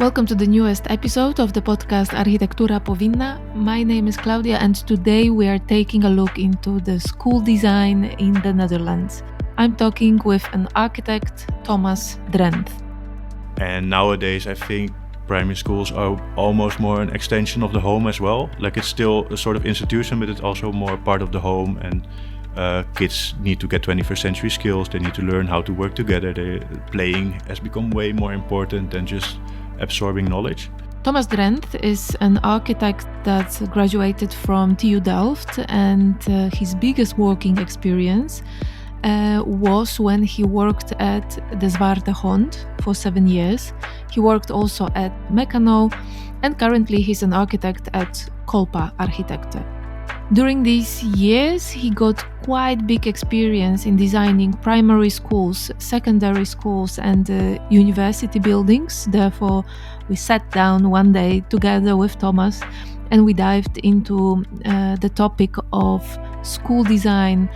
Welcome to the newest episode of the podcast Architektura Powinna. My name is Claudia and today we are taking a look into the school design in the Netherlands. I'm talking with an architect, Thomas Drenth. And nowadays I think primary schools are almost more an extension of the home as well. Like it's still a sort of institution, but it's also more part of the home, and kids need to get 21st century skills. They need to learn how to work together. Playing has become way more important than just absorbing knowledge. Thomas Drenth is an architect that graduated from TU Delft, and his biggest working experience was when he worked at the Zwarte Hond for 7 years. He worked also at Mecanoo, and currently he's an architect at Kolpa Architecten. During these years, he got quite big experience in designing primary schools, secondary schools, and university buildings. Therefore, we sat down one day together with Thomas and we dived into the topic of school design,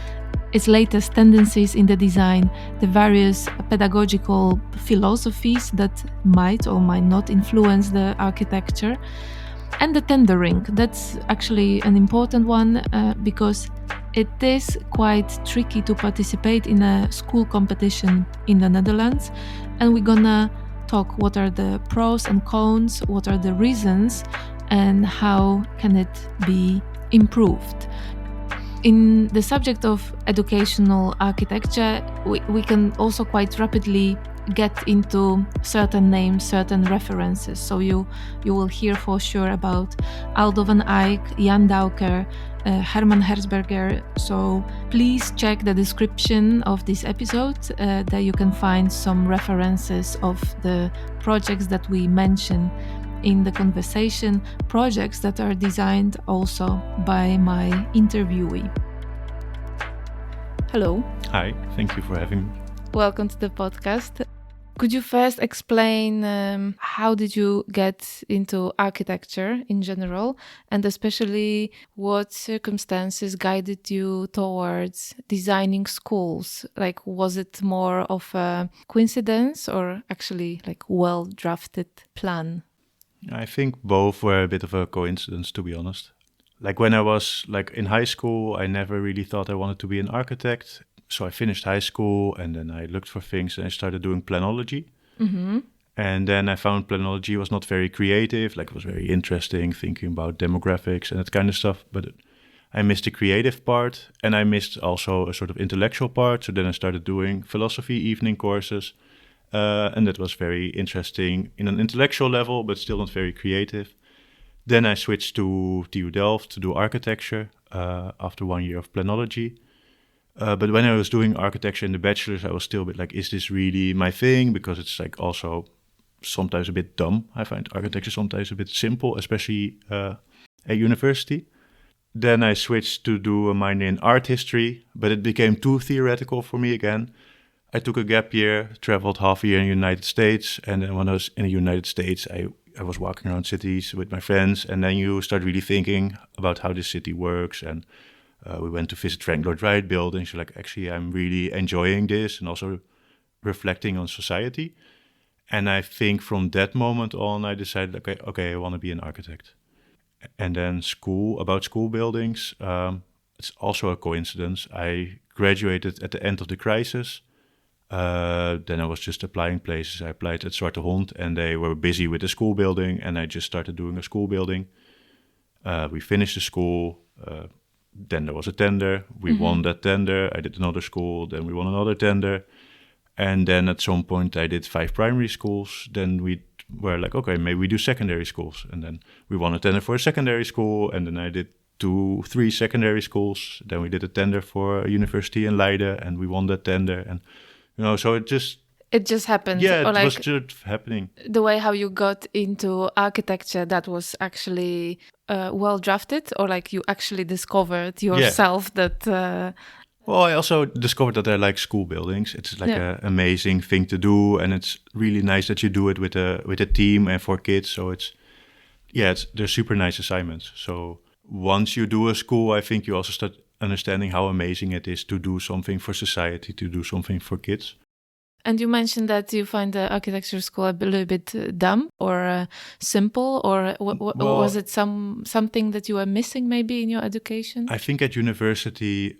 its latest tendencies in the design, the various pedagogical philosophies that might or might not influence the architecture, and the tendering. That's actually an important one because it is quite tricky to participate in a school competition in the Netherlands, and we're gonna talk what are the pros and cons, what are the reasons, and how can it be improved. In the subject of educational architecture, we can also quite rapidly get into certain names, certain references. So you will hear for sure about Aldo van Eyck, Jan Dauker, Herman Herzberger. So please check the description of this episode. There you can find some references of the projects that we mention in the conversation, projects that are designed also by my interviewee. Hello. Hi, thank you for having me. Welcome to the podcast. Could you first explain how did you get into architecture in general, and especially what circumstances guided you towards designing schools? Like, was it more of a coincidence or actually like well-drafted plan? I think both were a bit of a coincidence, to be honest. Like when I was in high school, I never really thought I wanted to be an architect. So I finished high school and then I looked for things and I started doing planology. Mm-hmm. And then I found planology was not very creative. Like it was very interesting, thinking about demographics and that kind of stuff. But I missed the creative part and I missed also a sort of intellectual part. So then I started doing philosophy evening courses. And that was very interesting in an intellectual level, but still not very creative. Then I switched to TU Delft to do architecture after 1 year of planology. But when I was doing architecture in the bachelor's, I was still a bit like, is this really my thing? Because it's like also sometimes a bit dumb. I find architecture sometimes a bit simple, especially at university. Then I switched to do a minor in art history, but it became too theoretical for me again. I took a gap year, traveled half a year in the United States. And then when I was in the United States, I was walking around cities with my friends. And then you start really thinking about how this city works. And we went to visit Frank Lloyd Wright buildings. You're like, actually, I'm really enjoying this and also reflecting on society. And I think from that moment on, I decided, okay, I want to be an architect. And then about school buildings, it's also a coincidence. I graduated at the end of the crisis. Then I was just applying places. I applied at Zwarte Hond and they were busy with the school building. And I just started doing a school building. We finished the school. Then there was a tender. We won that tender. I did another school. Then we won another tender. And then at some point I did 5 primary schools. Then we were like, okay, maybe we do secondary schools. And then we won a tender for a secondary school. And then I did 3 secondary schools. Then we did a tender for a university in Leiden. And we won that tender. And, so it just happened. Yeah, it was just happening. The way how you got into architecture, that was actually well drafted, or like you actually discovered yourself that... Well, I also discovered that I like school buildings. It's like an amazing thing to do. And it's really nice that you do it with a team and for kids. So they're super nice assignments. So once you do a school, I think you also start understanding how amazing it is to do something for society, to do something for kids. And you mentioned that you find the architecture school a little bit dumb or simple, or was it something that you were missing maybe in your education? I think at university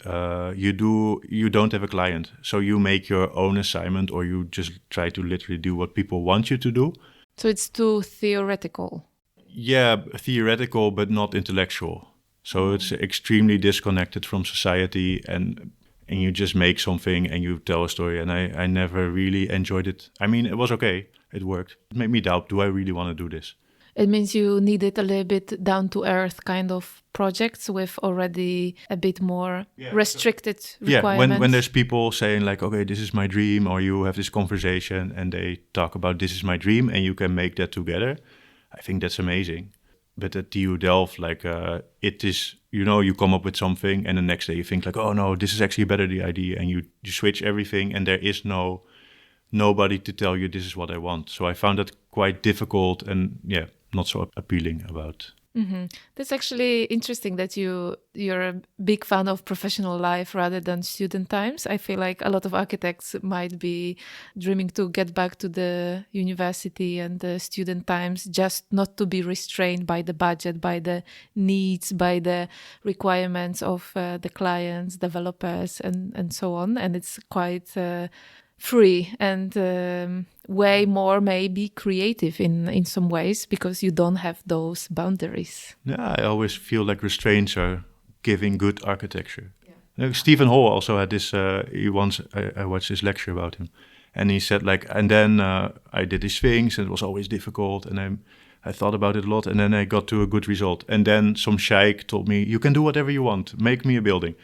you don't have a client, so you make your own assignment, or you just try to literally do what people want you to do. So it's too theoretical. Yeah, theoretical but not intellectual. So it's extremely disconnected from society, and you just make something and you tell a story. And I never really enjoyed it. I mean, it was okay. It worked. It made me doubt, do I really want to do this? It means you needed a little bit down-to-earth kind of projects with already a bit more restricted requirements. Yeah, when there's people saying like, okay, this is my dream, or you have this conversation and they talk about this is my dream and you can make that together, I think that's amazing. But at TU Delft, like it is, you come up with something and the next day you think like, oh no, this is actually a better idea, and you switch everything, and there is nobody to tell you this is what I want. So I found that quite difficult and not so appealing about. Mm-hmm. That's actually interesting that you're a big fan of professional life rather than student times. I feel like a lot of architects might be dreaming to get back to the university and the student times, just not to be restrained by the budget, by the needs, by the requirements of the clients, developers, and so on. And it's quite free and way more maybe creative in some ways, because you don't have those boundaries. Yeah, I always feel like restraints are giving good architecture. Yeah. Stephen Hall also had this, I watched this lecture about him, and he said like, and then I did these things and it was always difficult, and I thought about it a lot, and then I got to a good result. And then some sheikh told me, you can do whatever you want, make me a building.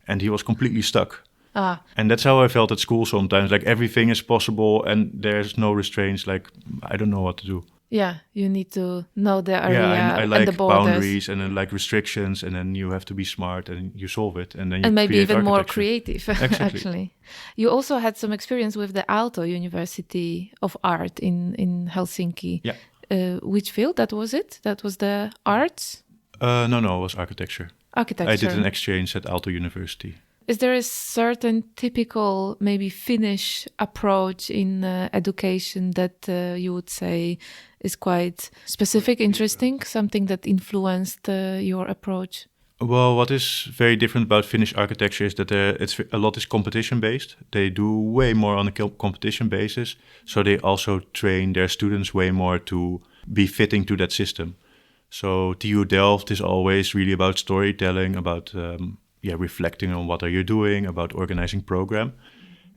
And he was completely stuck. And that's how I felt at school sometimes. Like everything is possible and there's no restraints. Like I don't know what to do. Yeah, you need to know the area I like and the borders. Boundaries, and then like restrictions, and then you have to be smart and you solve it, and then you and maybe even more creative. Actually, you also had some experience with the Aalto University of Art in Helsinki. Yeah. Which field that was it? That was the arts? No, it was architecture. Architecture. I did an exchange at Aalto University. Is there a certain typical, maybe Finnish approach in education that you would say is quite specific, interesting, something that influenced your approach? Well, what is very different about Finnish architecture is that a lot is competition based. They do way more on a competition basis. So they also train their students way more to be fitting to that system. So TU Delft is always really about storytelling, about reflecting on what are you doing, about organizing program.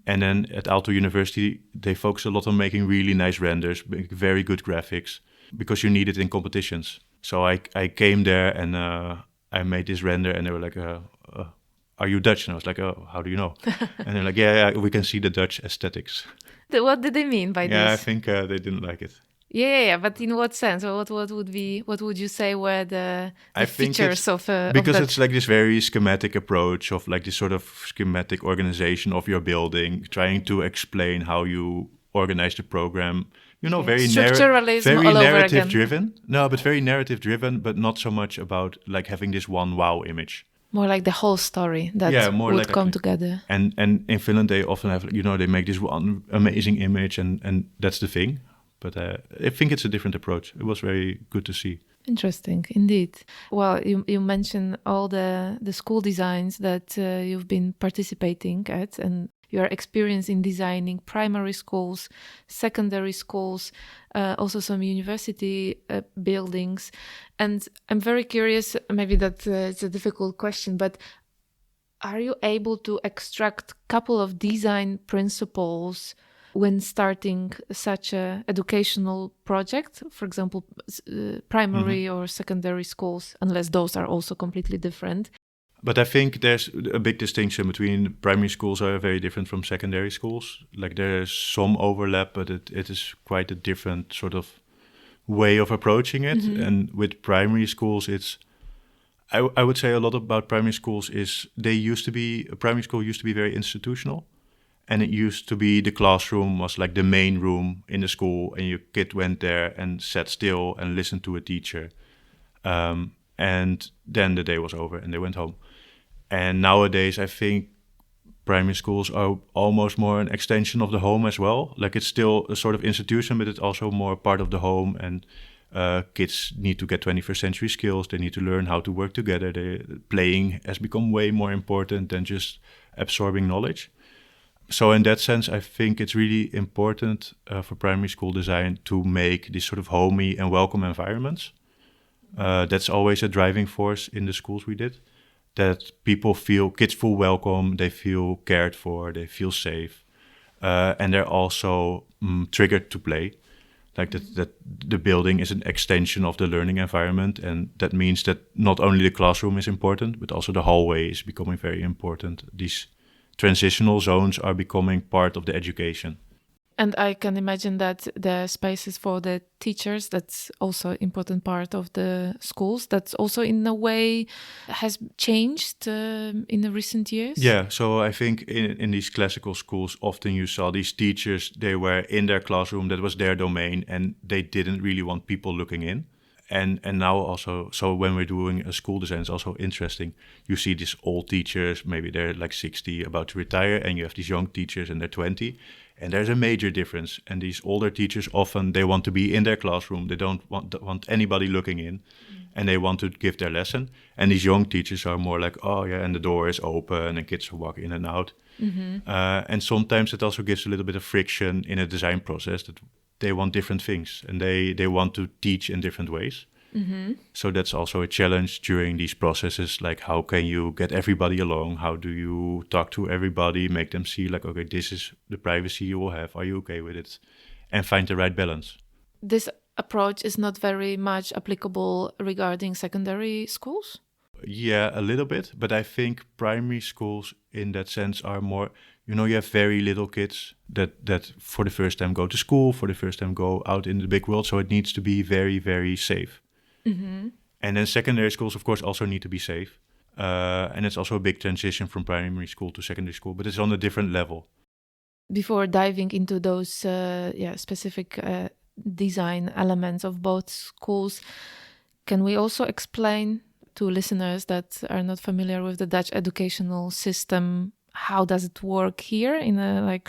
And then at Aalto University, they focus a lot on making really nice renders, very good graphics, because you need it in competitions. So I came there and I made this render, and they were like, are you Dutch? And I was like, oh, how do you know? And they're like, yeah, we can see the Dutch aesthetics. What did they mean by this? Yeah, I think they didn't like it. Yeah, but in what sense? What would you say were the features of because it's like this very schematic approach of like this sort of schematic organization of your building, trying to explain how you organize the program. Very narrative driven. No, but very narrative driven, but not so much about like having this one wow image. More like the whole story that would come together. And in Finland, they often have, they make this one amazing image, and that's the thing. But I think it's a different approach. It was very good to see. Interesting, indeed. Well, you mentioned all the school designs that you've been participating at, and your experience in designing primary schools, secondary schools, also some university buildings. And I'm very curious, maybe that it's a difficult question, but are you able to extract a couple of design principles when starting such a educational project, for example, primary or secondary schools, unless those are also completely different? But I think there's a big distinction between primary schools are very different from secondary schools. Like there's some overlap, but it is quite a different sort of way of approaching it. And with primary schools, I would say a lot about primary schools is primary school used to be very institutional. And it used to be the classroom was like the main room in the school, and your kid went there and sat still and listened to a teacher. And then the day was over and they went home. And nowadays, I think primary schools are almost more an extension of the home as well. Like it's still a sort of institution, but it's also more part of the home. And kids need to get 21st century skills. They need to learn how to work together. Playing has become way more important than just absorbing knowledge. So in that sense, I think it's really important for primary school design to make these sort of homey and welcome environments. That's always a driving force in the schools we did. That kids feel welcome, they feel cared for, they feel safe, and they're also triggered to play. Like that the building is an extension of the learning environment, and that means that not only the classroom is important, but also the hallway is becoming very important. These transitional zones are becoming part of the education. And I can imagine that the spaces for the teachers, that's also an important part of the schools. That's also in a way has changed in the recent years. Yeah, so I think in these classical schools, often you saw these teachers, they were in their classroom, that was their domain, and they didn't really want people looking in. And now also, so when we're doing a school design, it's also interesting. You see these old teachers, maybe they're like 60, about to retire, and you have these young teachers and they're 20. And there's a major difference. And these older teachers often, they want to be in their classroom. They don't want anybody looking in. And they want to give their lesson. And these young teachers are more like, oh yeah, and the door is open and kids walk in and out. And sometimes it also gives a little bit of friction in a design process that they want different things. And they want to teach in different ways. So that's also a challenge during these processes. Like, how can you get everybody along? How do you talk to everybody, make them see like, okay, this is the privacy you will have. Are you okay with it? And find the right balance. This approach is not very much applicable regarding secondary schools? Yeah, a little bit. But I think primary schools in that sense are more, you have very little kids that for the first time go to school, for the first time go out in the big world. So it needs to be very, very safe. And then secondary schools, of course, also need to be safe. And it's also a big transition from primary school to secondary school, but it's on a different level. Before diving into those specific design elements of both schools, can we also explain to listeners that are not familiar with the Dutch educational system, how does it work here in a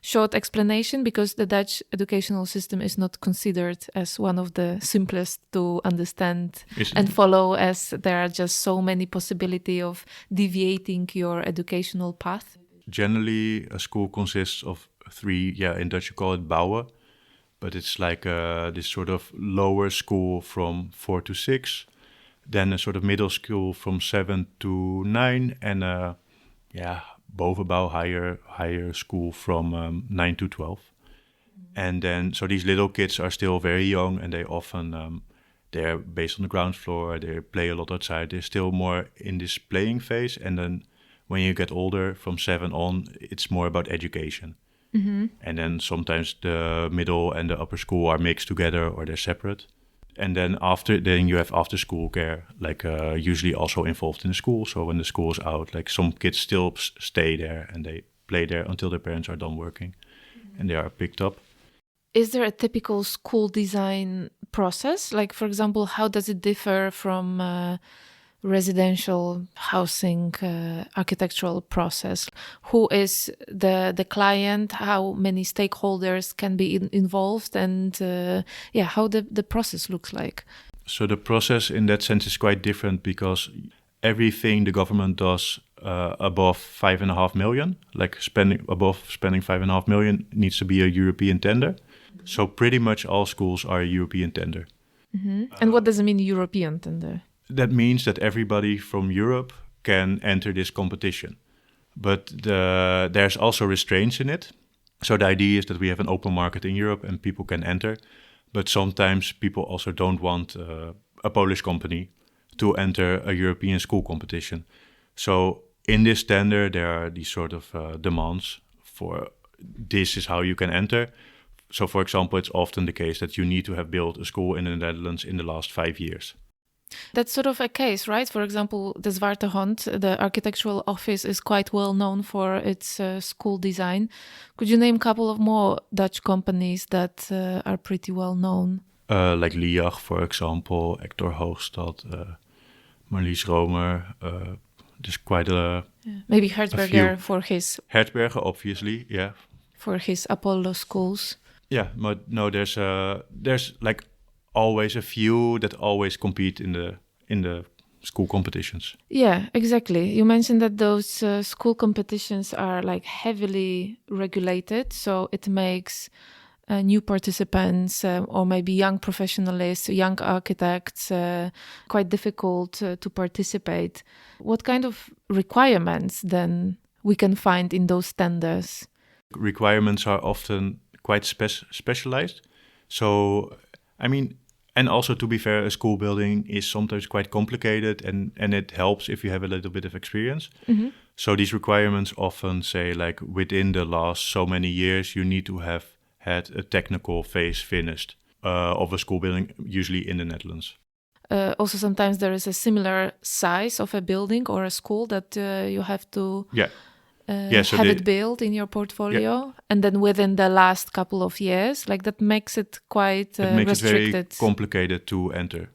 short explanation, because the Dutch educational system is not considered as one of the simplest to understand and follow, as there are just so many possibilities of deviating your educational path. Generally, a school consists of 3, in Dutch you call it bouwen, but it's like this sort of lower school from 4 to 6, then a sort of middle school from 7 to 9, and bovenbouw, higher school from 9 to 12. And then, so these little kids are still very young, and they often, they're based on the ground floor, they play a lot outside, they're still more in this playing phase. And then when you get older, from 7 on, it's more about education. And then sometimes the middle and the upper school are mixed together or they're separate. And then you have after school care, like usually also involved in the school. So when the school is out, like some kids still stay there and they play there until their parents are done working and they are picked up. Is there a typical school design process? Like, for example, how does it differ from residential housing architectural process? Who is the client? How many stakeholders can be involved? And how the process looks like? So the process in that sense is quite different, because everything the government does above 5.5 million, like spending 5.5 million, needs to be a European tender. So pretty much all schools are a European tender. And what does it mean, European tender? That means that everybody from Europe can enter this competition. But there's also restraints in it. So the idea is that we have an open market in Europe and people can enter. But sometimes people also don't want a Polish company to enter a European school competition. So in this tender, there are these sort of demands for this is how you can enter. So for example, it's often the case that you need to have built a school in the Netherlands in the last 5 years. That's sort of a case, right? For example, the Zwarte Hond, the architectural office, is quite well known for its school design. Could you name a couple of more Dutch companies that are pretty well known? Like Liach, for example, Hector Hoogstad, Marlies Romer. there's quite a Maybe few. Herzberger for his Herzberger, obviously, yeah. for his Apollo schools. Yeah, but no, there's like always a few that always compete in the school competitions. Yeah, exactly. You mentioned that those school competitions are like heavily regulated, so it makes new participants or maybe young professionals, young architects quite difficult to participate. What kind of requirements then we can find in those tenders? Requirements are often quite specialized. So, I mean, and also to be fair, a school building is sometimes quite complicated, and it helps if you have a little bit of experience. So these requirements often say like within the last so many years, you need to have had a technical phase finished of a school building, usually in the Netherlands. Also, sometimes there is a similar size of a building or a school that you have to So have it built in your portfolio, and then within the last couple of years, like that makes it quite it makes restricted. it very complicated to enter.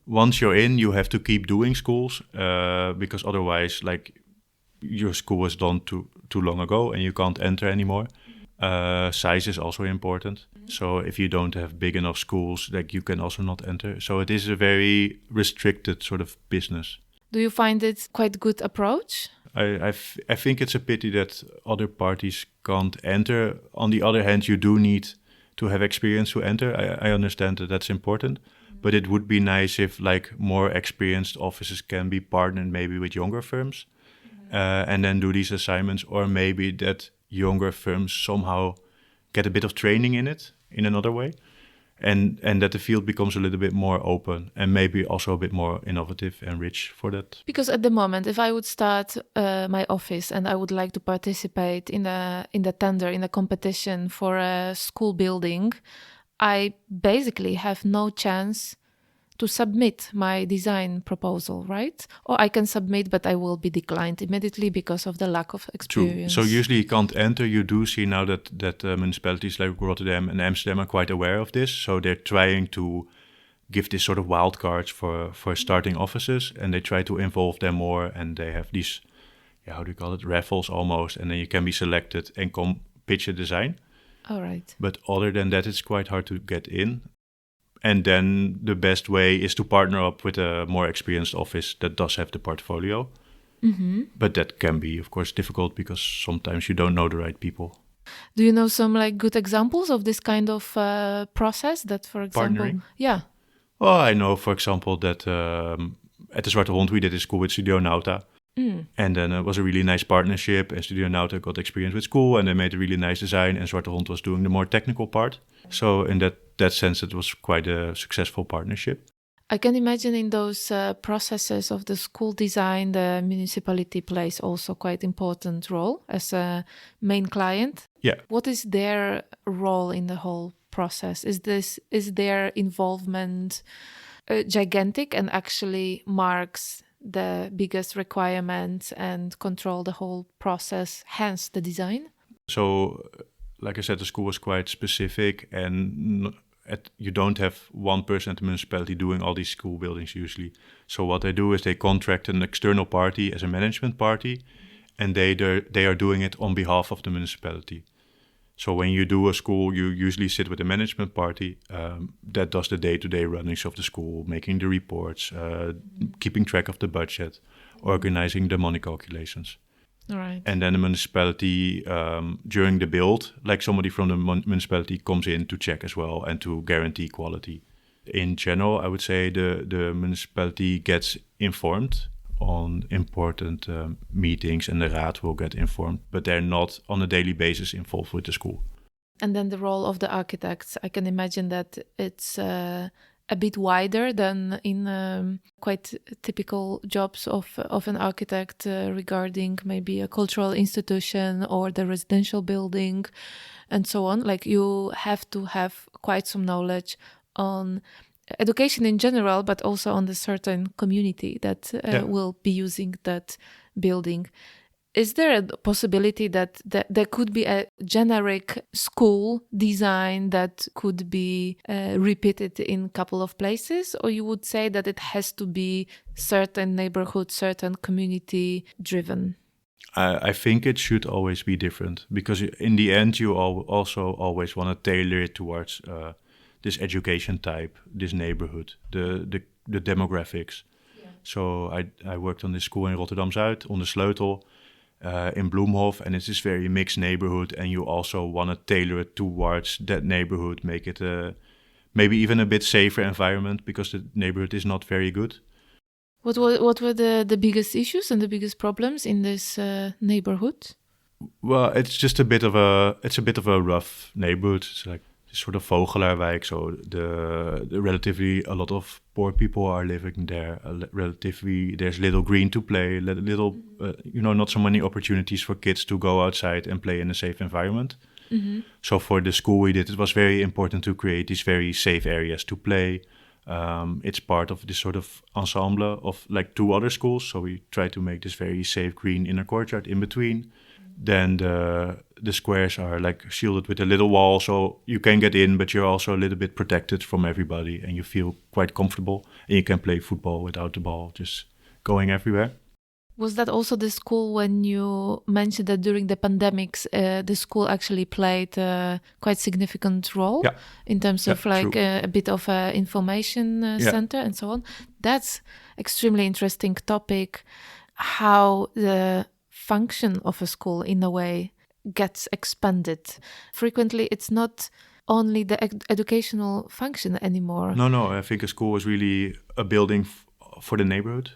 Once you're in, you have to keep doing schools because otherwise, like your school was done too long ago and you can't enter anymore. Size is also important. So if you don't have big enough schools, like you can also not enter. So it is a very restricted sort of business. Do you find it quite good approach? I think it's a pity that other parties can't enter. On the other hand, you do need to have experience to enter. I understand that that's important, but it would be nice if like more experienced offices can be partnered maybe with younger firms and then do these assignments, or maybe that younger firms somehow get a bit of training in it in another way. And that the field becomes a little bit more open and maybe also a bit more innovative and rich for that. Because at the moment, if I would start my office and I would like to participate in the tender, in a competition for a school building, I basically have no chance to submit my design proposal, right? Or I can submit, but I will be declined immediately because of the lack of experience. True. So usually you can't enter. You do see now that municipalities like Rotterdam and Amsterdam are quite aware of this. So they're trying to give this sort of wild cards for starting offices, and they try to involve them more. And they have these, how do you call it, raffles almost, and then you can be selected and come pitch a design. All right. But other than that, it's quite hard to get in. And then the best way is to partner up with a more experienced office that does have the portfolio. But that can be, of course, difficult because sometimes you don't know the right people. Do you know some like good examples of this kind of process? That, for example, Partnering? Yeah. Well, I know, for example, that at the Zwarte Hond we did a school with Studio Nauta. And then it was a really nice partnership, and Studio Nauta got experience with school, and they made a really nice design, and Zwarte Hond was doing the more technical part. So in that sense, it was quite a successful partnership. I can imagine in those processes of the school design, the municipality plays also quite important role as a main client. Yeah. What is their role in the whole process? Is their involvement gigantic and actually marks the biggest requirements and control the whole process, hence the design? So, like I said, the school was quite specific, and you don't have one person at the municipality doing all these school buildings usually. So what they do is they contract an external party as a management party, and they are doing it on behalf of the municipality. So when you do a school, you usually sit with the management party that does the day-to-day runnings of the school, making the reports, keeping track of the budget, organizing the money calculations. All right. And then the municipality, during the build, like somebody from the municipality comes in to check as well and to guarantee quality. In general, I would say the municipality gets informed on important meetings, and the Raad will get informed, but they're not on a daily basis involved with the school. And then the role of the architects, I can imagine that it's a bit wider than in quite typical jobs of an architect regarding maybe a cultural institution or the residential building and so on. Like you have to have quite some knowledge on education in general, but also on the certain community that will be using that building. Is there a possibility that there could be a generic school design that could be repeated in a couple of places? Or you would say that it has to be certain neighborhood, certain community driven? I think it should always be different, because in the end you also always want to tailor it towards this education type, this neighborhood, the demographics. Yeah. So I worked on this school in Rotterdam-Zuid, on the Sleutel, in Bloemhof, and it's this very mixed neighborhood, and you also want to tailor it towards that neighborhood, make it maybe even a bit safer environment, because the neighborhood is not very good. What were the biggest issues and the biggest problems in this neighborhood? Well, it's a bit of a rough neighborhood. It's like this sort of Vogelaarwijk. So the relatively a lot of poor people are living there. Relatively, there's little green to play. Little, not so many opportunities for kids to go outside and play in a safe environment. Mm-hmm. So for the school we did, it was very important to create these very safe areas to play. It's part of this sort of ensemble of like 2 other schools. So we try to make this very safe green inner courtyard in between. Then the squares are like shielded with a little wall, so you can get in, but you're also a little bit protected from everybody, and you feel quite comfortable. And you can play football without the ball just going everywhere. Was that also the school when you mentioned that during the pandemics, the school actually played a quite significant role in terms of a bit of an information center and so on? That's extremely interesting topic, how the function of a school in a way gets expanded. Frequently, it's not only the educational function anymore. No, I think a school is really a building for the neighborhood.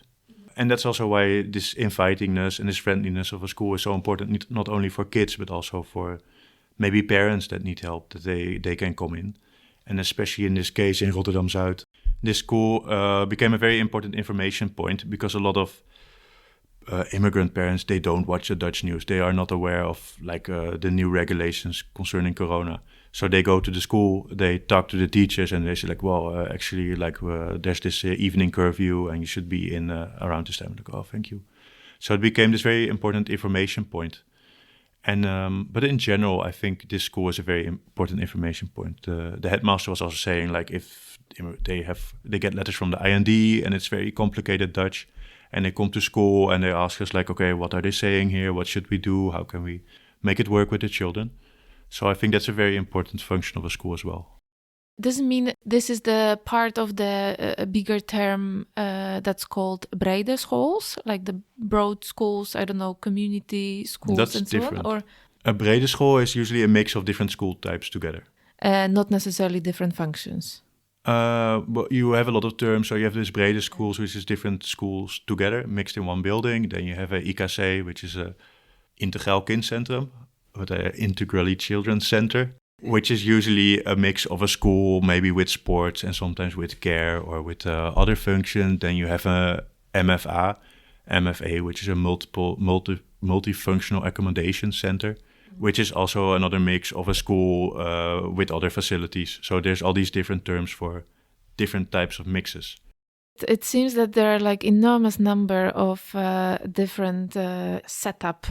And that's also why this invitingness and this friendliness of a school is so important, not only for kids, but also for maybe parents that need help, that they can come in. And especially in this case in Rotterdam-Zuid, this school became a very important information point, because a lot of immigrant parents, they don't watch the Dutch news. They are not aware of the new regulations concerning corona. So they go to the school, they talk to the teachers, and they say actually there's this evening curfew and you should be in around this time. Like, oh, thank you. So it became this very important information point. And but in general, I think this school is a very important information point. The headmaster was also saying, like, if they get letters from the IND and it's very complicated Dutch, and they come to school and they ask us like, okay, what are they saying here? What should we do? How can we make it work with the children? So I think that's a very important function of a school as well. Does it mean this is the part of the bigger term that's called brede schools, like the broad schools, I don't know, community schools that's and different. So on? Or a brede school is usually a mix of different school types together. Not necessarily different functions. But you have a lot of terms. So you have this brede schools, which is different schools together, mixed in one building. Then you have a IKC, which is a integraal kindcentrum, with an integrally children's center, which is usually a mix of a school, maybe with sports and sometimes with care or with other functions. Then you have a MFA, which is a multifunctional accommodation center, which is also another mix of a school with other facilities. So there's all these different terms for different types of mixes. It seems that there are like enormous number of different setup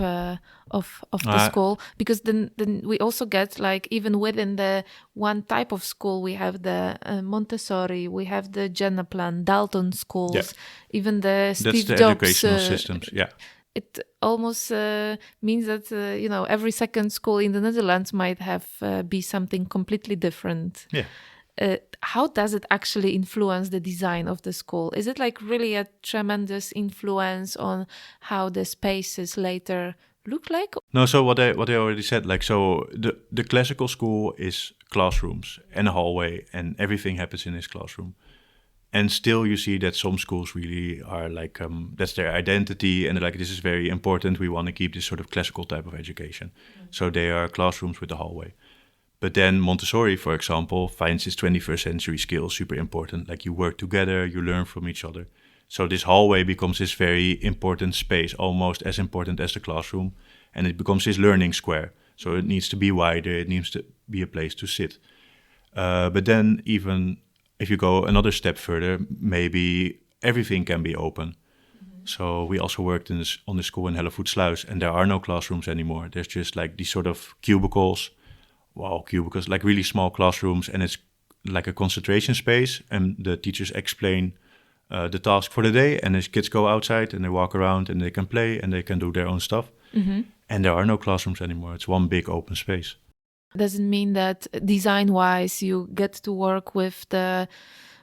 of the school, because then we also get like even within the one type of school we have the Montessori, we have the Genaplan, Dalton schools, even the Steve Jobs educational systems. Yeah. It almost means that every second school in the Netherlands might have be something completely different. Yeah. How does it actually influence the design of the school? Is it like really a tremendous influence on how the spaces later look like? No, so what I already said, like, so the classical school is classrooms and a hallway, and everything happens in this classroom. And still you see that some schools really are like, that's their identity, and they're like, this is very important. We want to keep this sort of classical type of education. Mm-hmm. So they are classrooms with a hallway. But then Montessori, for example, finds its 21st century skills super important. Like, you work together, you learn from each other. So this hallway becomes this very important space, almost as important as the classroom. And it becomes this learning square. So it needs to be wider, it needs to be a place to sit. But then even if you go another step further, maybe everything can be open. Mm-hmm. So we also worked on the school in Hellevoetsluis, and there are no classrooms anymore. There's just like these sort of cubicles, like really small classrooms, and it's like a concentration space, and the teachers explain the task for the day, and the kids go outside and they walk around and they can play and they can do their own stuff. And there are no classrooms anymore. It's one big open space. Does it mean that design-wise you get to work with the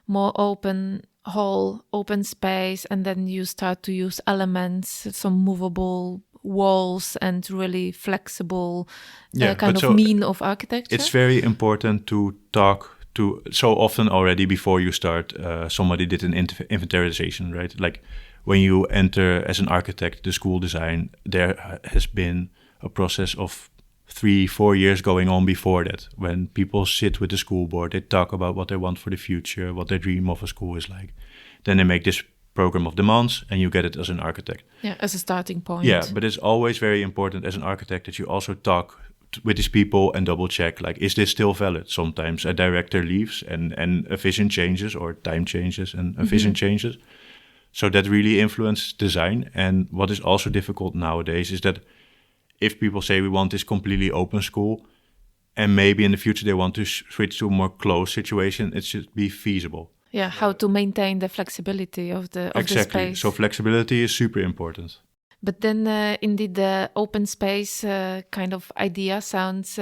more open hall, open space, and then you start to use elements, some movable walls and really flexible mean of architecture? It's very important to talk to, so often already before you start, somebody did an inventarization, right? Like when you enter as an architect, the school design, there has been a process of 3-4 years going on before that. When people sit with the school board, they talk about what they want for the future, what their dream of a school is like. Then they make this program of demands and you get it as an architect. Yeah, as a starting point. Yeah, but it's always very important as an architect that you also talk with these people and double check, like, is this still valid? Sometimes a director leaves and a vision changes, or time changes and a vision changes. So that really influences design. And what is also difficult nowadays is that if people say we want this completely open school, and maybe in the future they want to switch to a more closed situation, it should be feasible. Yeah, how to maintain the flexibility of the space. So flexibility is super important. But then indeed the open space kind of idea sounds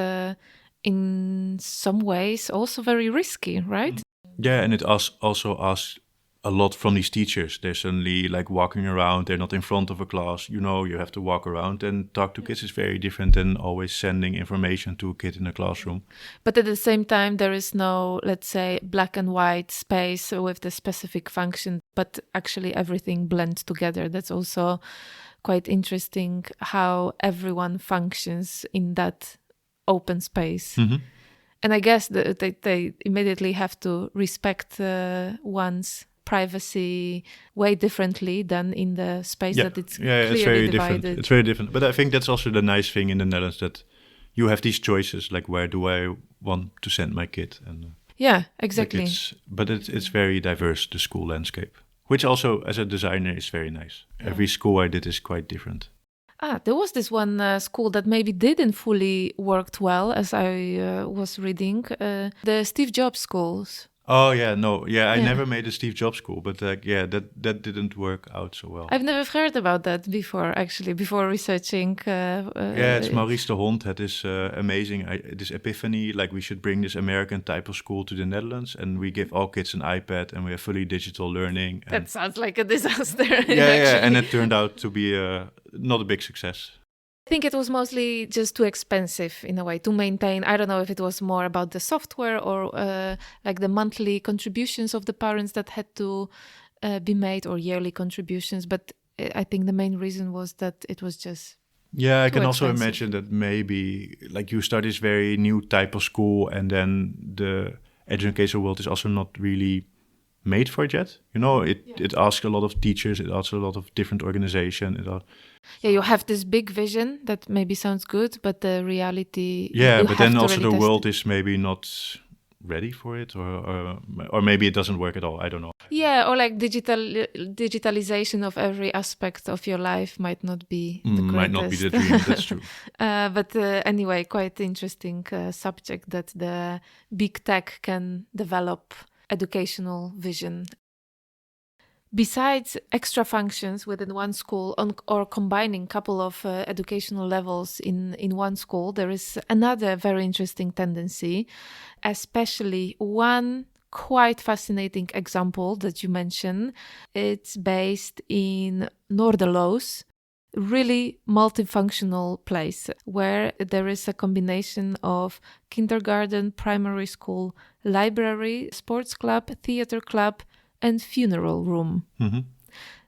in some ways also very risky, right? Yeah, and it also asks a lot from these teachers. They're suddenly like walking around, they're not in front of a class, you have to walk around and talk to kids. Is very different than always sending information to a kid in a classroom. But at the same time, there is no, let's say, black and white space with the specific function, but actually everything blends together. That's also quite interesting how everyone functions in that open space. And I guess that they immediately have to respect one's privacy way differently than in the space that it's clearly it's very divided. Different. It's very different. But I think that's also the nice thing in the Netherlands, that you have these choices, like where do I want to send my kid? And yeah, exactly. It's very diverse, the school landscape, which also as a designer is very nice. Yeah. Every school I did is quite different. There was this one school that maybe didn't fully worked well, as I was reading, the Steve Jobs schools. Oh yeah, no, yeah, I never made a Steve Jobs school, but that didn't work out so well. I've never heard about that before, actually, before researching. It's Maurice de Hond had this amazing, this epiphany, like we should bring this American type of school to the Netherlands, and we give all kids an iPad, and we have fully digital learning. That sounds like a disaster. Yeah, and it turned out to be not a big success. I think it was mostly just too expensive in a way to maintain. I don't know if it was more about the software or like the monthly contributions of the parents that had to be made, or yearly contributions. But I think the main reason was that it was just I can also imagine that maybe like you start this very new type of school, and then the educational world is also not really made for it yet. It asks a lot of teachers, it asks a lot of different organizations. You have this big vision that maybe sounds good, but the reality... but then also the world is maybe not ready for it, or maybe it doesn't work at all, I don't know. Yeah, or like digitalization of every aspect of your life might not be the greatest. Might not be the dream, that's true. But anyway, quite interesting subject that the big tech can develop educational vision. Besides extra functions within one school or combining a couple of educational levels in one school, there is another very interesting tendency, especially one quite fascinating example that you mentioned. It's based in Noorderloos, really multifunctional place where there is a combination of kindergarten, primary school, library, sports club, theater club, and funeral room.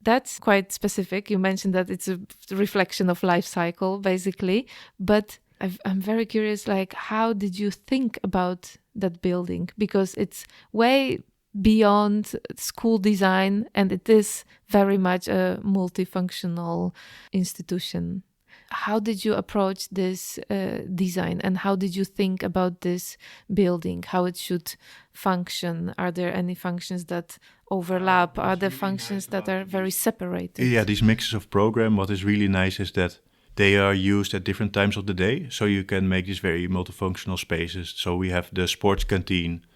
That's quite specific. You mentioned that it's a reflection of life cycle, basically. But I'm very curious, like, how did you think about that building? Because it's way beyond school design, and it is very much a multifunctional institution. how did you approach this design, and how did you think about this building, how it should function? Are there any functions that overlap? Are there functions that are very separated? Yeah, these mixes of program, what is really nice is that they are used at different times of the day. So you can make these very multifunctional spaces. So we have the sports canteen.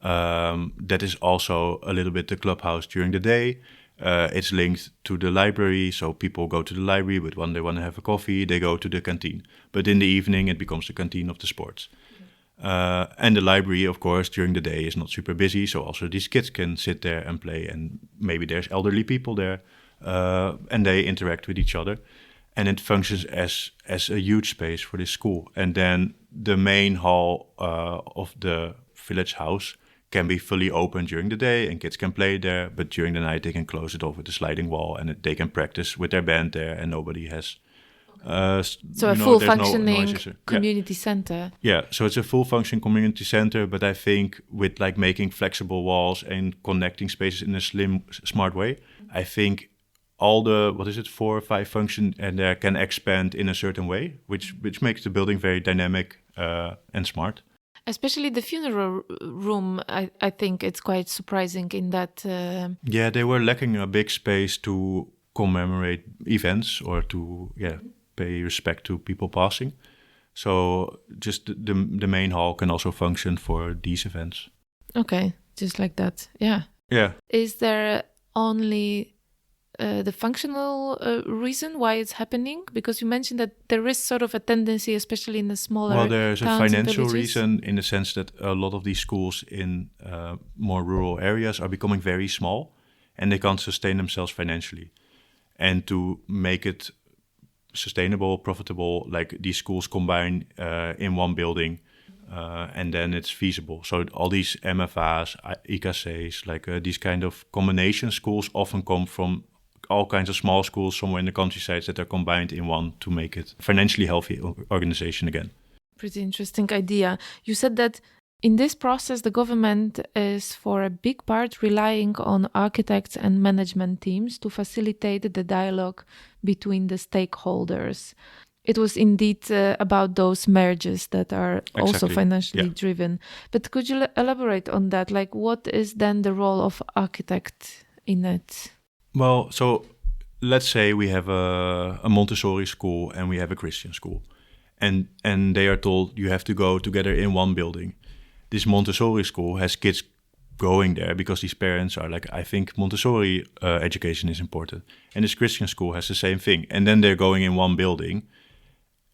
That is also a little bit the clubhouse during the day. It's linked to the library. So people go to the library, but when they want to have a coffee, they go to the canteen. But in the evening, it becomes the canteen of the sports. And the library, of course, during the day is not super busy. So also these kids can sit there and play. And maybe there's elderly people there. And they interact with each other. And it functions as a huge space for this school. And then the main hall of the village house can be fully open during the day and kids can play there. But during the night, they can close it off with a sliding wall and they can practice with their band there and nobody has... so a full functioning community center. Yeah, so it's a full functioning community center, but I think with like making flexible walls and connecting spaces in a smart way, I think all the, 4 or 5 functions and there can expand in a certain way, which makes the building very dynamic and smart. Especially the funeral room, I think it's quite surprising in that... Yeah, they were lacking a big space to commemorate events or to pay respect to people passing. So just the main hall can also function for these events. Okay, just like that, yeah. Yeah. Is there only the functional reason why it's happening? Because you mentioned that there is sort of a tendency, especially in the smaller towns. Well, there's a financial reason in the sense that a lot of these schools in more rural areas are becoming very small and they can't sustain themselves financially. And to make it sustainable, profitable, like these schools combine in one building and then it's feasible. So all these MFAs, IKC's, like these kind of combination schools often come from all kinds of small schools somewhere in the countryside that are combined in one to make it a financially healthy organization again. Pretty interesting idea. You said that in this process, the government is for a big part relying on architects and management teams to facilitate the dialogue between the stakeholders. It was indeed about those mergers that are also financially driven. But could you elaborate on that? Like, what is then the role of architect in it? Well, so let's say we have a Montessori school and we have a Christian school. And they are told you have to go together in one building. This Montessori school has kids going there because these parents are like, I think Montessori education is important. And this Christian school has the same thing. And then they're going in one building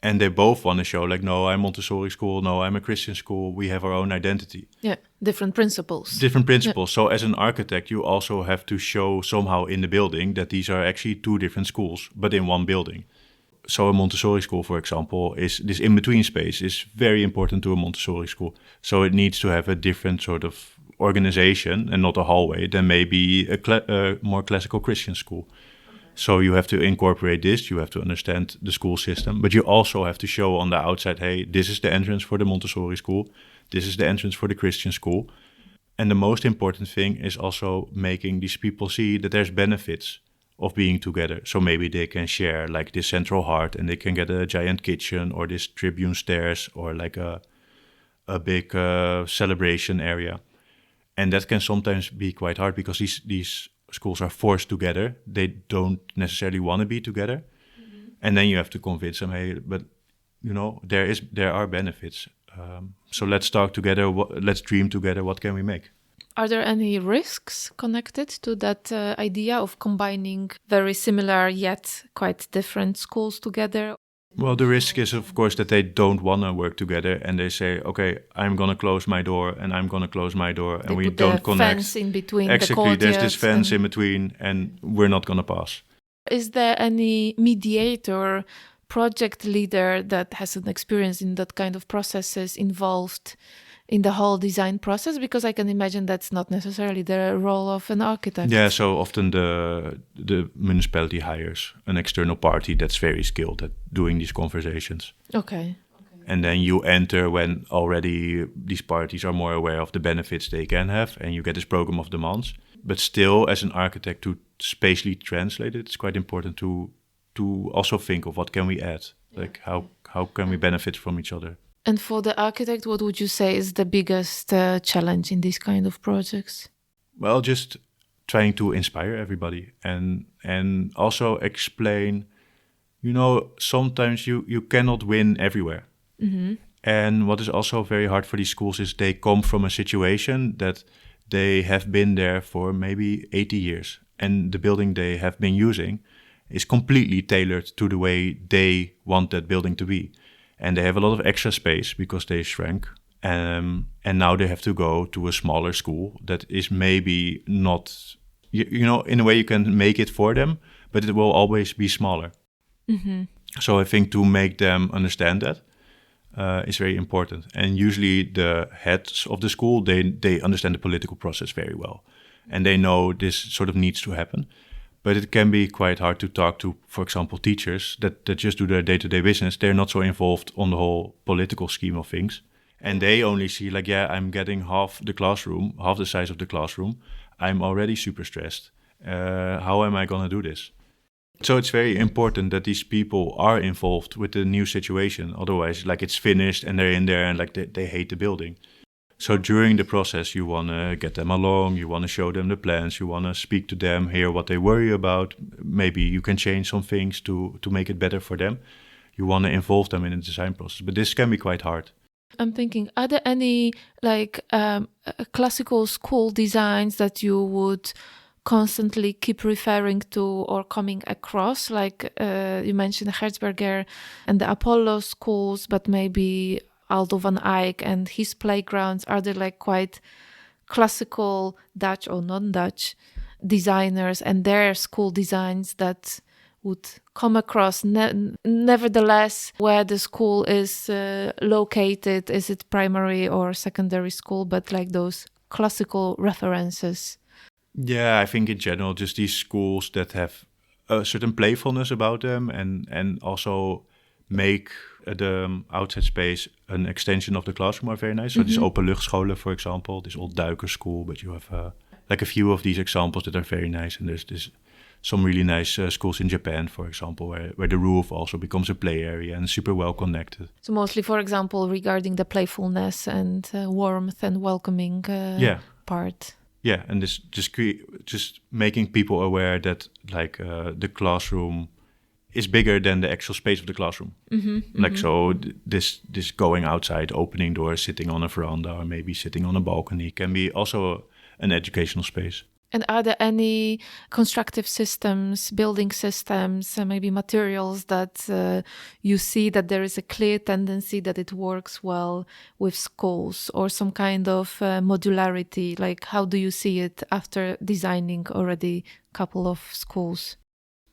and they both want to show like, no, I'm Montessori school. No, I'm a Christian school. We have our own identity. Yeah, different principles. Different principles. Yeah. So as an architect, you also have to show somehow in the building that these are actually 2 different schools, but in one building. So a Montessori school, for example, is this in-between space is very important to a Montessori school. So it needs to have a different sort of organization and not a hallway than maybe a more classical Christian school. Okay. So you have to incorporate this, you have to understand the school system, but you also have to show on the outside, hey, this is the entrance for the Montessori school, this is the entrance for the Christian school. And the most important thing is also making these people see that there's benefits of being together. So maybe they can share like this central heart and they can get a giant kitchen or this tribune stairs or like a big celebration area. And that can sometimes be quite hard because these schools are forced together. They don't necessarily want to be together. Mm-hmm. And then you have to convince them, hey, but you know, there are benefits. So let's talk together, let's dream together, what can we make? Are there any risks connected to that idea of combining very similar yet quite different schools together? Well, the risk is, of course, that they don't want to work together and they say, okay, I'm going to close my door and I'm going to close my door and we don't connect. Fence in between exactly, there's this fence in between and we're not going to pass. Is there any mediator, project leader that has an experience in that kind of processes involved in the whole design process? Because I can imagine that's not necessarily the role of an architect. Yeah, so often the municipality hires an external party that's very skilled at doing these conversations. Okay. And then you enter when already these parties are more aware of the benefits they can have and you get this program of demands. But still, as an architect, to spatially translate it, it's quite important to to also think of what can we add, like how can we benefit from each other. And for the architect, what would you say is the biggest challenge in these kind of projects? Well, just trying to inspire everybody and also explain, sometimes you cannot win everywhere. Mm-hmm. And what is also very hard for these schools is they come from a situation that they have been there for maybe 80 years. And the building they have been using is completely tailored to the way they want that building to be. And they have a lot of extra space because they shrank. And now they have to go to a smaller school that is maybe not, in a way you can make it for them, but it will always be smaller. Mm-hmm. So I think to make them understand that is very important. And usually the heads of the school, they understand the political process very well. And they know this sort of needs to happen. But it can be quite hard to talk to, for example, teachers that just do their day-to-day business. They're not so involved on the whole political scheme of things. And they only see like, I'm getting half the size of the classroom. I'm already super stressed. How am I going to do this? So it's very important that these people are involved with the new situation. Otherwise, like it's finished and they're in there and like they hate the building. So during the process, you want to get them along, you want to show them the plans, you want to speak to them, hear what they worry about. Maybe you can change some things to make it better for them. You want to involve them in the design process, but this can be quite hard. I'm thinking, are there any classical school designs that you would constantly keep referring to or coming across? Like you mentioned Herzberger and the Apollo schools, but maybe Aldo van Eyck and his playgrounds. Are there like quite classical Dutch or non-Dutch designers and their school designs that would come across? Nevertheless, where the school is located, is it primary or secondary school, but like those classical references? Yeah, I think in general, just these schools that have a certain playfulness about them and also make the outside space an extension of the classroom are very nice. So these openluchtscholen, for example, this old Duiker school, but you have like a few of these examples that are very nice. And there's some really nice schools in Japan, for example, where the roof also becomes a play area and super well connected. So mostly, for example, regarding the playfulness and warmth and welcoming part. Yeah, and this just making people aware that like the classroom is bigger than the actual space of the classroom. So this going outside, opening doors, sitting on a veranda, or maybe sitting on a balcony can be also an educational space. And are there any constructive systems, building systems, maybe materials that you see that there is a clear tendency that it works well with schools, or some kind of modularity? Like, how do you see it after designing already a couple of schools?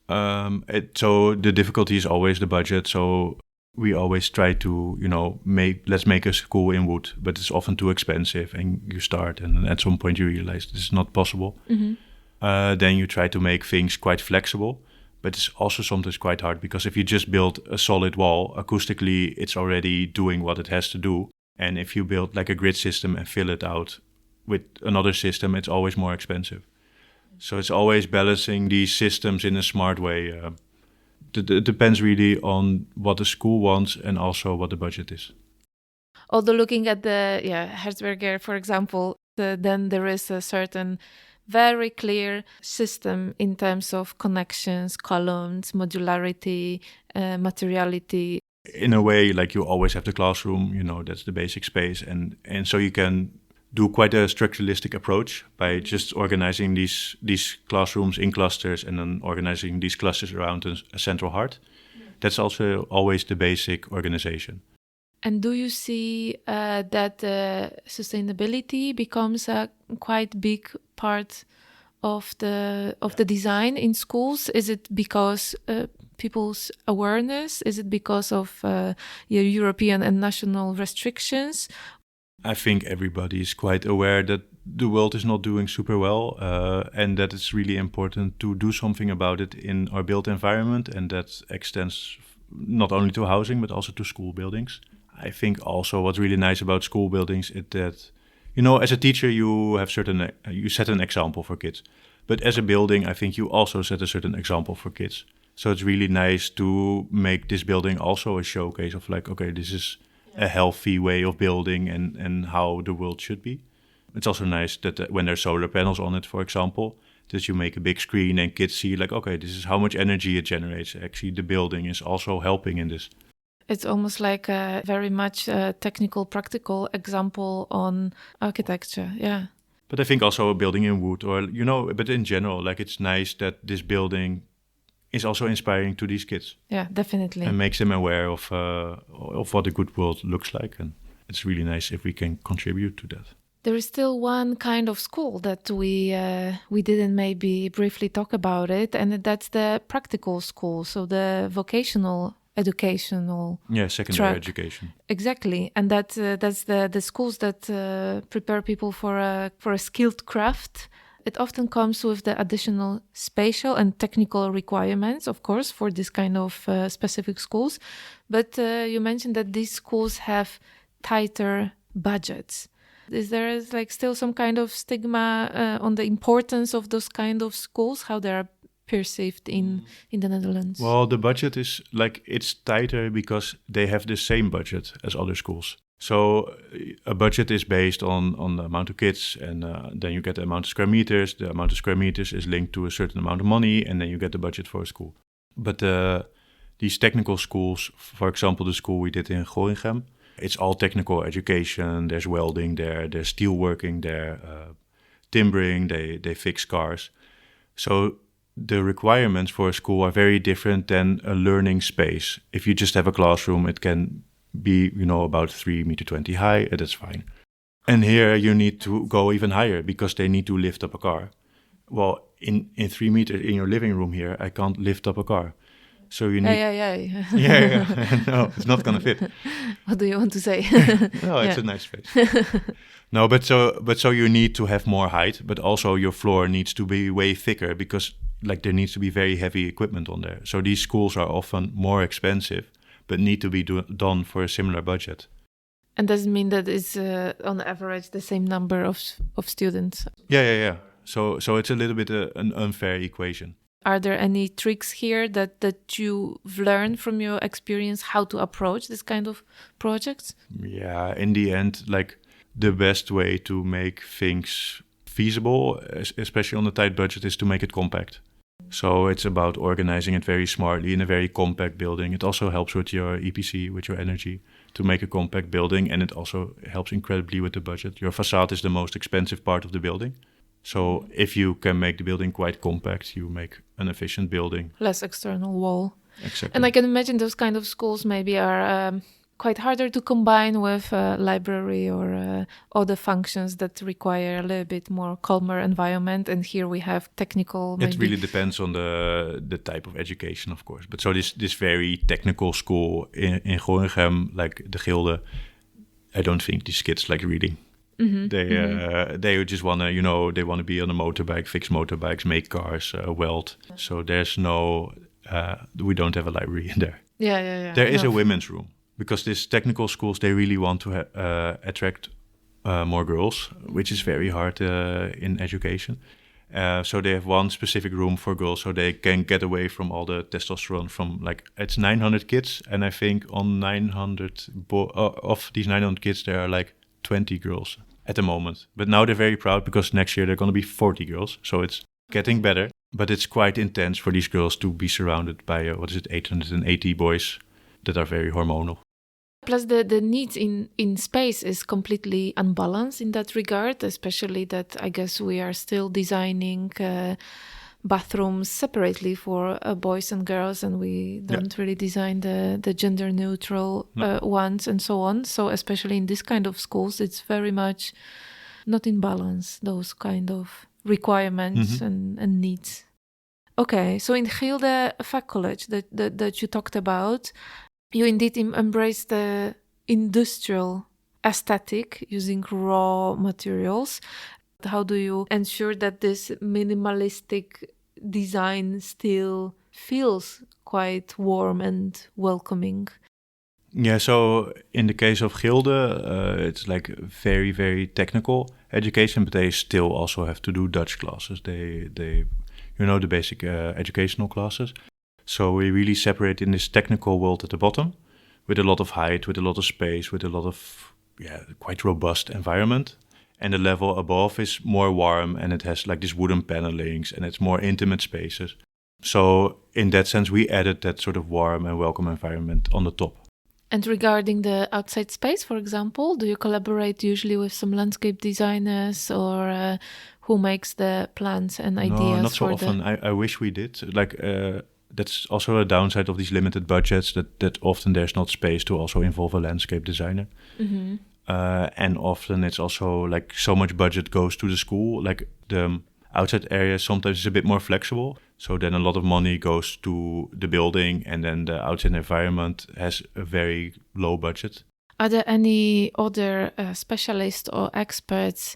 So the difficulty is always the budget. So we always try to, let's make a school in wood, but it's often too expensive, and you start, and at some point you realize this is not possible. Then you try to make things quite flexible, but it's also sometimes quite hard because if you just build a solid wall, acoustically, it's already doing what it has to do. And if you build like a grid system and fill it out with another system, it's always more expensive. So it's always balancing these systems in a smart way. It depends really on what the school wants and also what the budget is. Although looking at the Herzberger, for example, then there is a certain very clear system in terms of connections, columns, modularity, materiality. In a way, like you always have the classroom, that's the basic space. And so you can do quite a structuralistic approach by just organizing these classrooms in clusters and then organizing these clusters around a central heart. That's also always the basic organization. And do you see that sustainability becomes a quite big part of the design in schools? Is it because people's awareness? Is it because of European and national restrictions? I think everybody is quite aware that the world is not doing super well, and that it's really important to do something about it in our built environment, and that extends not only to housing but also to school buildings. I think also what's really nice about school buildings is that, as a teacher you set an example for kids, but as a building I think you also set a certain example for kids. So it's really nice to make this building also a showcase of like, okay, this is a healthy way of building and how the world should be. It's also nice that when there's solar panels on it, for example, that you make a big screen and kids see like, okay, this is how much energy it generates. Actually, the building is also helping in this. It's almost like a very much technical, practical example on architecture. Yeah. But I think also a building in wood or, but in general, like it's nice that this building is also inspiring to these kids. Yeah, definitely. And makes them aware of what a good world looks like. And it's really nice if we can contribute to that. There is still one kind of school that we didn't maybe briefly talk about it, and that's the practical school, so the vocational educational secondary track. Education. Exactly, and that's the schools that prepare people for a skilled craft. It often comes with the additional spatial and technical requirements, of course, for this kind of specific schools. But you mentioned that these schools have tighter budgets. Is there like still some kind of stigma on the importance of those kind of schools, how they are perceived in the Netherlands? Well, the budget is like, it's tighter because they have the same budget as other schools. So a budget is based on the amount of kids, and then you get the amount of square meters. The amount of square meters is linked to a certain amount of money, and then you get the budget for a school. But these technical schools, for example, the school we did in Gorinchem, it's all technical education. There's welding there, there's steelworking there, timbering, they fix cars. So the requirements for a school are very different than a learning space. If you just have a classroom, it can be, about 3.20 meters high, and that's fine. And here you need to go even higher because they need to lift up a car. Well, in 3 meters in your living room here, I can't lift up a car. So you need... Yeah. No, it's not going to fit. What do you want to say? No, it's a nice space. No, but so you need to have more height, but also your floor needs to be way thicker because like there needs to be very heavy equipment on there. So these schools are often more expensive, but need to be done for a similar budget. And does it mean that it's on average the same number of students? Yeah. So it's a little bit an unfair equation. Are there any tricks here that you've learned from your experience how to approach this kind of projects? Yeah, in the end, like the best way to make things feasible, especially on a tight budget, is to make it compact. So it's about organizing it very smartly in a very compact building. It also helps with your EPC, with your energy, to make a compact building. And it also helps incredibly with the budget. Your facade is the most expensive part of the building. So if you can make the building quite compact, you make an efficient building. Less external wall. Exactly. And I can imagine those kind of schools maybe are quite harder to combine with library or other functions that require a little bit more calmer environment. And here we have technical. Maybe. It really depends on the type of education, of course. But so this very technical school in Gorinchem, like the Gilde, I don't think these kids like reading. Mm-hmm. They just want to, they want to be on a motorbike, fix motorbikes, make cars, weld. So there's no, we don't have a library in there. Yeah. There is a women's room because these technical schools, they really want to attract more girls, which is very hard in education. So they have one specific room for girls so they can get away from all the testosterone from like, it's 900 kids. And I think on 900, of these 900 kids, there are like 20 girls at the moment. But now they're very proud because next year they're going to be 40 girls. So it's getting better. But it's quite intense for these girls to be surrounded by, 880 boys that are very hormonal. Plus the needs in space is completely unbalanced in that regard, especially that I guess we are still designing bathrooms separately for boys and girls, and we don't really design the gender neutral ones and so on. So especially in this kind of schools, it's very much not in balance, those kind of requirements and needs. Okay, so in Gilde Fac College that you talked about, you indeed embrace the industrial aesthetic using raw materials. How do you ensure that this minimalistic design still feels quite warm and welcoming? Yeah, so in the case of Gilde, it's like very, very technical education, but they still also have to do Dutch classes. They the basic educational classes. So we really separate in this technical world at the bottom, with a lot of height, with a lot of space, with a lot of quite robust environment. And the level above is more warm, and it has like these wooden panelings, and it's more intimate spaces. So in that sense, we added that sort of warm and welcome environment on the top. And regarding the outside space, for example, do you collaborate usually with some landscape designers, or who makes the plans and ideas? No, not so often. I wish we did. That's also a downside of these limited budgets, that often there's not space to also involve a landscape designer. Mm-hmm. And often it's also like so much budget goes to the school. Like the outside area sometimes is a bit more flexible. So then a lot of money goes to the building, and then the outside environment has a very low budget. Are there any other specialists or experts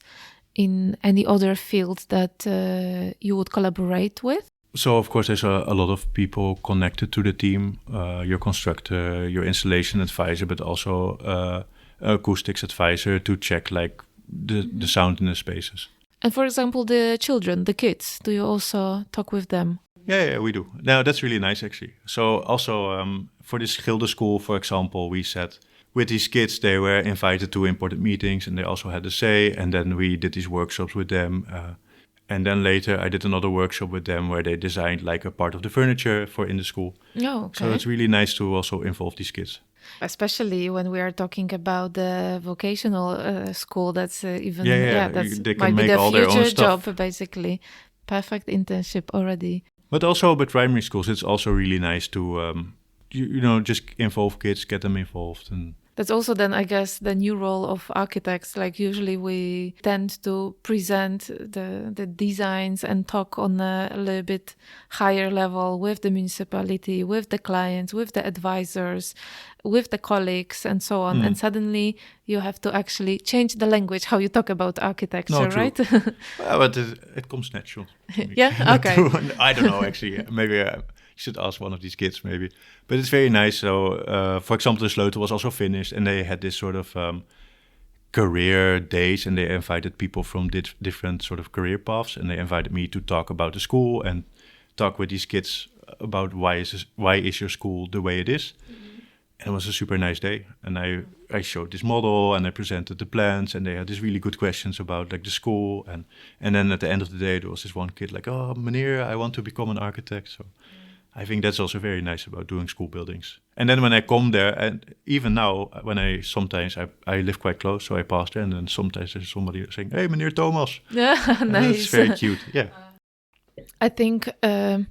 in any other field that you would collaborate with? So of course there's a lot of people connected to the team, your constructor, your installation advisor, but also acoustics advisor to check like the sound in the spaces. And for example, the children, the kids, do you also talk with them? Yeah, we do. Now that's really nice actually. So also for this Schilder school, for example, we said with these kids, they were invited to important meetings and they also had a say. And then we did these workshops with them. And then later I did another workshop with them where they designed like a part of the furniture for in the school. Oh, okay. So it's really nice to also involve these kids. Especially when we are talking about the vocational school, that's even that's they can might make be the all their own future stuff. job, basically. Perfect internship already. But also with primary schools, it's also really nice to just involve kids, get them involved. And that's also then, I guess, the new role of architects. Like usually we tend to present the designs and talk on a little bit higher level with the municipality, with the clients, with the advisors, with the colleagues and so on. And suddenly you have to actually change the language, how you talk about architecture, right? Well, but it comes natural. Yeah, okay. I don't know, actually. Maybe you should ask one of these kids, maybe. But it's very nice. So, for example, the Sleutel was also finished, and they had this sort of career days, and they invited people from different sort of career paths, and they invited me to talk about the school and talk with these kids about why is your school the way it is. And it was a super nice day. And I showed this model and I presented the plans, and they had these really good questions about like the school. And then at the end of the day, there was this one kid like, oh, meneer, I want to become an architect. So I think that's also very nice about doing school buildings. And then when I come there, and even now, when I live quite close, so I pass there, and then sometimes there's somebody saying, hey, meneer Thomas. Yeah, nice. It's very cute, yeah. I think a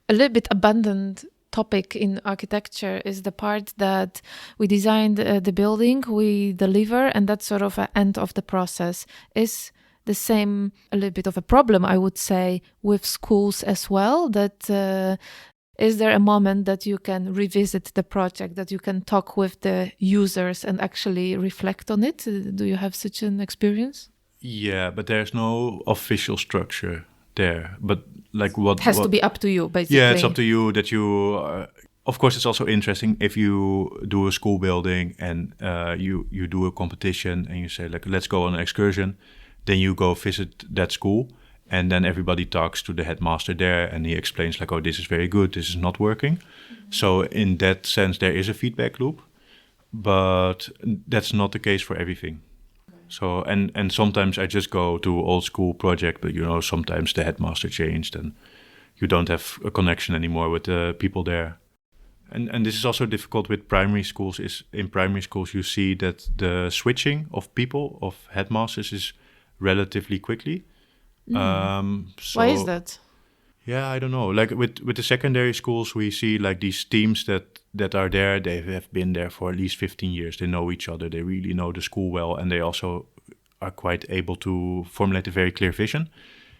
little bit abandoned topic in architecture is the part that we designed the building, we deliver, and that's sort of an end of the process. Is the same a little bit of a problem, I would say, with schools as well, that is there a moment that you can revisit the project, that you can talk with the users and actually reflect on it? Do you have such an experience? Yeah, but there's no official structure there. But like what has to be up to you, basically. Yeah, it's up to you that you. Of course, it's also interesting if you do a school building and you do a competition and you say like, let's go on an excursion. Then you go visit that school. And then everybody talks to the headmaster there, and he explains like, oh, this is very good, this is not working. Mm-hmm. So in that sense, there is a feedback loop, but that's not the case for everything. Okay. So and sometimes I just go to old school project, but sometimes the headmaster changed and you don't have a connection anymore with the people there. And this is also difficult with primary schools. Is in primary schools you see that the switching of people, of headmasters, is relatively quickly. Why is that? Yeah, I don't know. Like with the secondary schools, we see like these teams that are there. They have been there for at least 15 years. They know each other. They really know the school well, and they also are quite able to formulate a very clear vision.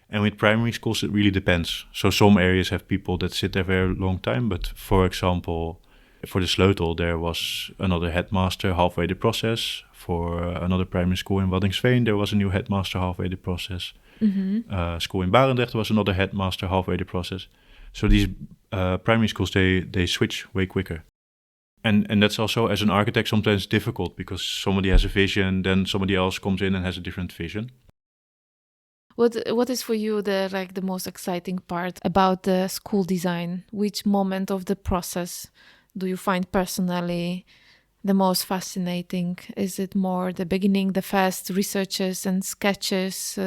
And with primary schools, it really depends. So some areas have people that sit there a very long time. But for example, for the Sleutel, there was another headmaster halfway the process. For another primary school in Waddinxveen, there was a new headmaster halfway the process. Mm-hmm. School in Barendrecht was another headmaster halfway the process. So these primary schools, they switch way quicker. And that's also, as an architect, sometimes difficult because somebody has a vision, then somebody else comes in and has a different vision. What is for you the most exciting part about the school design? Which moment of the process do you find personally the most fascinating? Is it more the beginning, the first researches and sketches,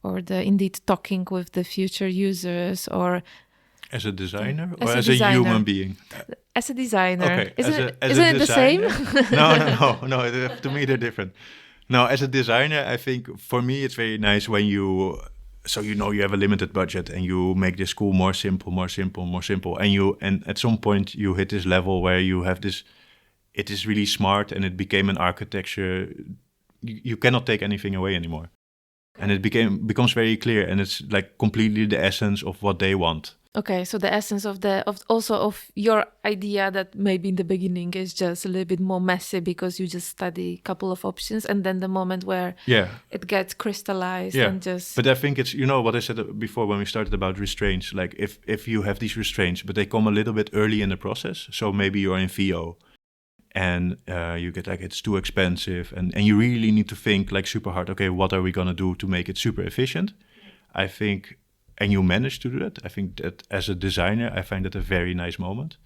or indeed talking with the future users, or as a designer or as a human being? As a designer. Okay. Isn't it the same? No. To me, they're different. No, as a designer, I think for me it's very nice when you have a limited budget and you make the school more simple, and at some point you hit this level where you have this. It is really smart, and it became an architecture. You cannot take anything away anymore, and it becomes very clear, and it's like completely the essence of what they want. Okay, so the essence of your idea that maybe in the beginning is just a little bit more messy because you just study a couple of options, and then the moment where it gets crystallized and just. But I think it's what I said before when we started about restraints. Like if you have these restraints, but they come a little bit early in the process, so maybe you're in VO. And you get it's too expensive, and you really need to think super hard. Okay, what are we gonna do to make it super efficient? I think, and you manage to do that. I think that as a designer, I find that a very nice moment.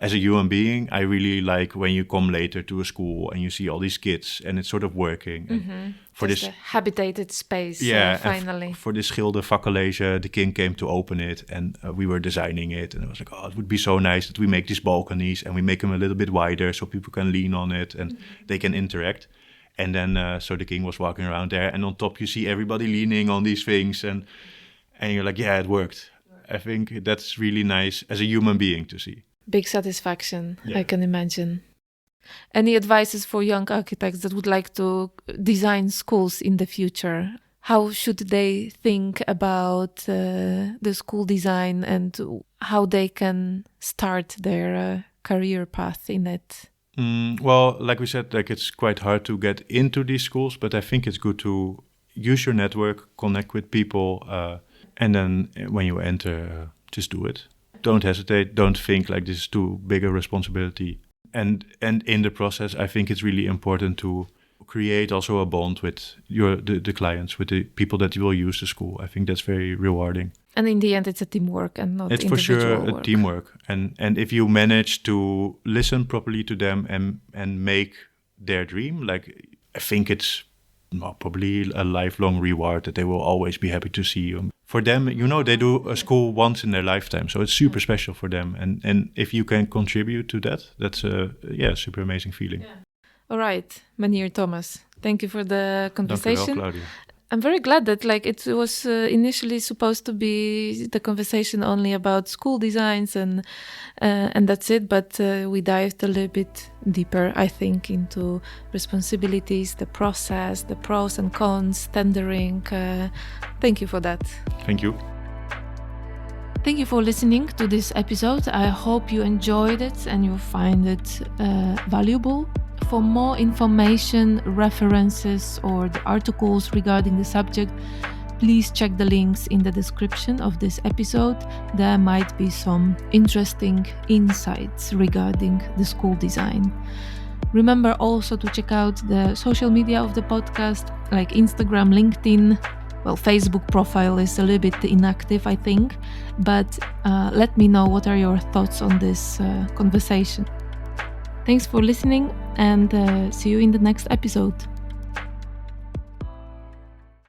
As a human being, I really like when you come later to a school and you see all these kids and it's sort of working. And for just this habitated space, finally. For this schildervakkenlezen, the king came to open it, and we were designing it. And I was like, it would be so nice that we make these balconies and we make them a little bit wider so people can lean on it and they can interact. And then, so the king was walking around there, and on top you see everybody leaning on these things, and you're like, it worked. I think that's really nice as a human being to see. Big satisfaction, I can imagine. Any advices for young architects that would like to design schools in the future? How should they think about the school design and how they can start their career path in it? Well, like we said, it's quite hard to get into these schools, but I think it's good to use your network, connect with people, and then when you enter, just do it. Don't hesitate. Don't think this is too big a responsibility. And in the process, I think it's really important to create also a bond with the clients, with the people that you will use the school. I think that's very rewarding. And in the end, it's a teamwork and not it's individual for sure work. A teamwork. And if you manage to listen properly to them and make their dream, I think it's probably a lifelong reward that they will always be happy to see you. For them, they do a school once in their lifetime, so it's super special for them. And if you can contribute to that, that's a super amazing feeling. Yeah. All right, Meneer Thomas, thank you for the conversation. Dank u wel, Claudia. I'm very glad that it was initially supposed to be the conversation only about school designs and that's it. But we dived a little bit deeper, I think, into responsibilities, the process, the pros and cons, tendering. Thank you for that. Thank you. Thank you for listening to this episode. I hope you enjoyed it and you find it valuable. For more information, references, or the articles regarding the subject, please check the links in the description of this episode. There might be some interesting insights regarding the school design. Remember also to check out the social media of the podcast, like Instagram, LinkedIn. Well, Facebook profile is a little bit inactive, I think, but let me know what are your thoughts on this conversation. Thanks for listening, and see you in the next episode.